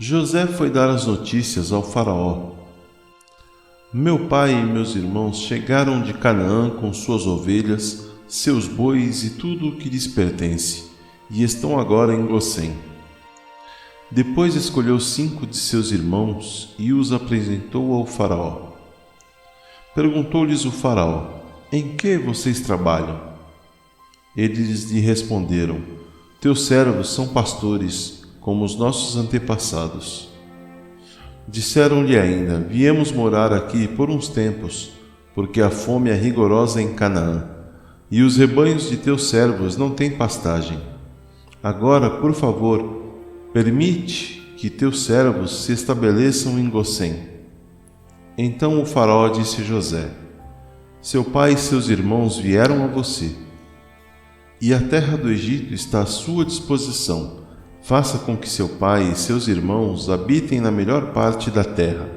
José foi dar as notícias ao faraó. Meu pai e meus irmãos chegaram de Canaã com suas ovelhas, seus bois e tudo o que lhes pertence, e estão agora em Gósem. Depois escolheu 5 de seus irmãos e os apresentou ao faraó. Perguntou-lhes o faraó: em que vocês trabalham? Eles lhe responderam: teus servos são pastores, como os nossos antepassados. Disseram-lhe ainda: viemos morar aqui por uns tempos, porque a fome é rigorosa em Canaã, e os rebanhos de teus servos não têm pastagem. Agora, por favor, permite que teus servos se estabeleçam em Gósem. Então o faraó disse a José: seu pai e seus irmãos vieram a você, e a terra do Egito está à sua disposição. Faça com que seu pai e seus irmãos habitem na melhor parte da terra.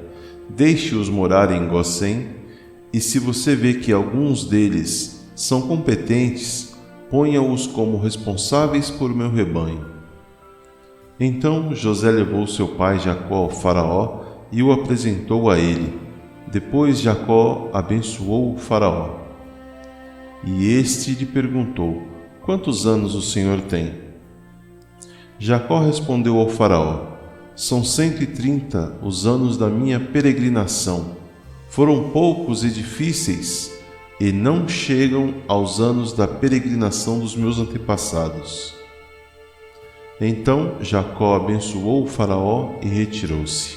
Deixe-os morar em Gósem, e se você vê que alguns deles são competentes, ponha-os como responsáveis por meu rebanho. Então José levou seu pai Jacó ao faraó e o apresentou a ele. Depois Jacó abençoou o faraó. E este lhe perguntou: quantos anos o senhor tem? Jacó respondeu ao faraó: são 130 os anos da minha peregrinação. Foram poucos e difíceis, e não chegam aos anos da peregrinação dos meus antepassados. Então Jacó abençoou o faraó e retirou-se.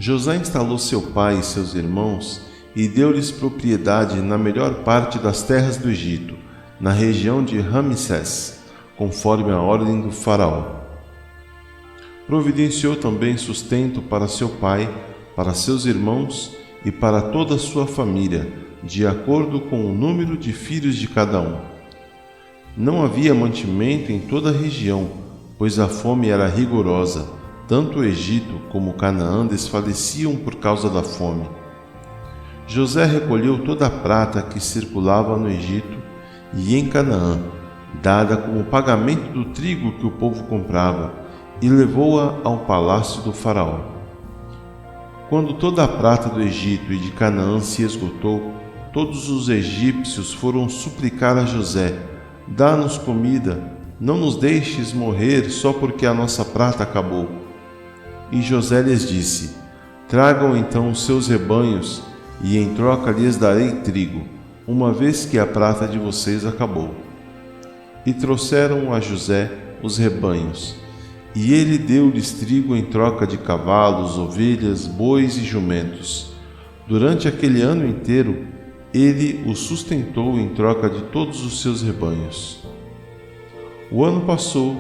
José instalou seu pai e seus irmãos e deu-lhes propriedade na melhor parte das terras do Egito, na região de Ramsés, conforme a ordem do faraó. Providenciou também sustento para seu pai, para seus irmãos e para toda a sua família, de acordo com o número de filhos de cada um. Não havia mantimento em toda a região, pois a fome era rigorosa. Tanto o Egito como Canaã desfaleciam por causa da fome. José recolheu toda a prata que circulava no Egito e em Canaã, dada como pagamento do trigo que o povo comprava, e levou-a ao palácio do faraó. Quando toda a prata do Egito e de Canaã se esgotou, todos os egípcios foram suplicar a José: dá-nos comida, não nos deixes morrer só porque a nossa prata acabou. E José lhes disse: tragam então os seus rebanhos, e em troca lhes darei trigo, uma vez que a prata de vocês acabou. E trouxeram a José os rebanhos, e ele deu-lhes trigo em troca de cavalos, ovelhas, bois e jumentos. Durante aquele ano inteiro, ele os sustentou em troca de todos os seus rebanhos. O ano passou,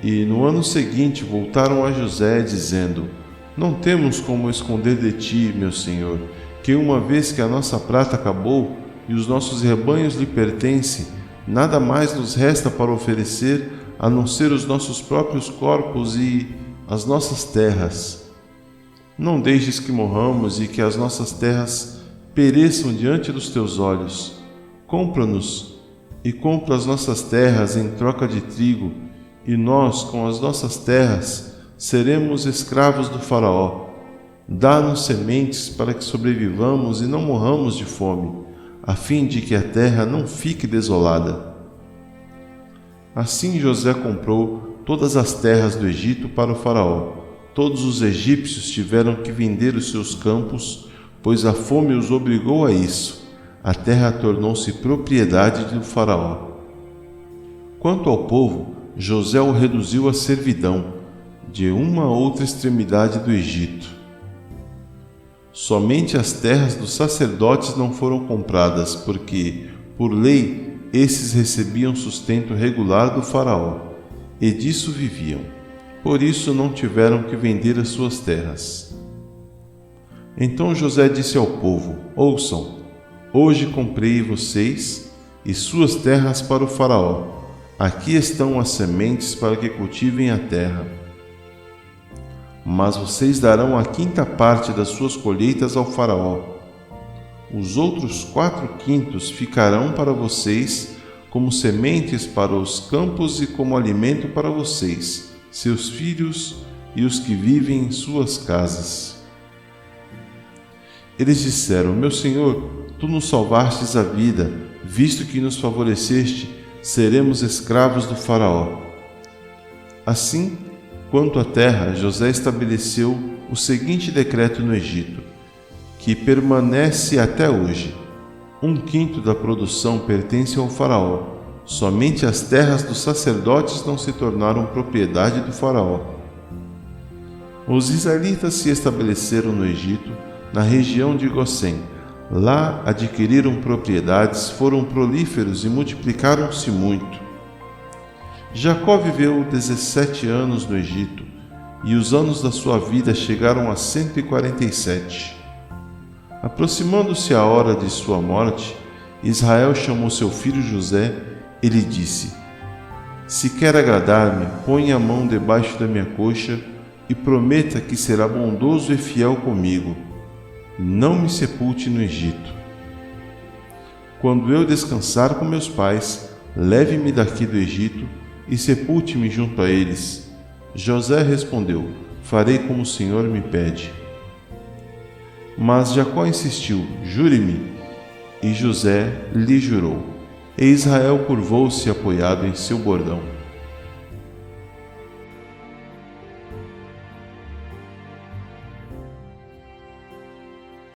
e no ano seguinte voltaram a José, dizendo: não temos como esconder de ti, meu senhor, que uma vez que a nossa prata acabou e os nossos rebanhos lhe pertencem, nada mais nos resta para oferecer a não ser os nossos próprios corpos e as nossas terras. Não deixes que morramos e que as nossas terras pereçam diante dos teus olhos. Compra-nos e compra as nossas terras em troca de trigo, e nós, com as nossas terras, seremos escravos do faraó. Dá-nos sementes para que sobrevivamos e não morramos de fome, a fim de que a terra não fique desolada. Assim José comprou todas as terras do Egito para o faraó. Todos os egípcios tiveram que vender os seus campos, pois a fome os obrigou a isso. A terra tornou-se propriedade do faraó. Quanto ao povo, José o reduziu à servidão, de uma a outra extremidade do Egito. Somente as terras dos sacerdotes não foram compradas, porque, por lei, esses recebiam sustento regular do faraó, e disso viviam. Por isso não tiveram que vender as suas terras. Então José disse ao povo: ouçam, hoje comprei vocês e suas terras para o faraó. Aqui estão as sementes para que cultivem a terra. Mas vocês darão a 5ª parte das suas colheitas ao faraó. Os outros 4/5 ficarão para vocês como sementes para os campos e como alimento para vocês, seus filhos e os que vivem em suas casas. Eles disseram: Meu senhor, tu nos salvastes a vida, visto que nos favoreceste, seremos escravos do faraó. Assim, quanto à terra, José estabeleceu o seguinte decreto no Egito, que permanece até hoje: 1/5 da produção pertence ao faraó. Somente as terras dos sacerdotes não se tornaram propriedade do faraó. Os israelitas se estabeleceram no Egito, na região de Gósen. Lá adquiriram propriedades, foram prolíferos e multiplicaram-se muito. Jacó viveu 17 anos no Egito, e os anos da sua vida chegaram a 147. Aproximando-se a hora de sua morte, Israel chamou seu filho José e lhe disse: Se quer agradar-me, ponha a mão debaixo da minha coxa e prometa que será bondoso e fiel comigo. Não me sepulte no Egito. Quando eu descansar com meus pais, leve-me daqui do Egito e sepulte-me junto a eles. José respondeu: Farei como o Senhor me pede. Mas Jacó insistiu: Jure-me. E José lhe jurou. E Israel curvou-se apoiado em seu bordão.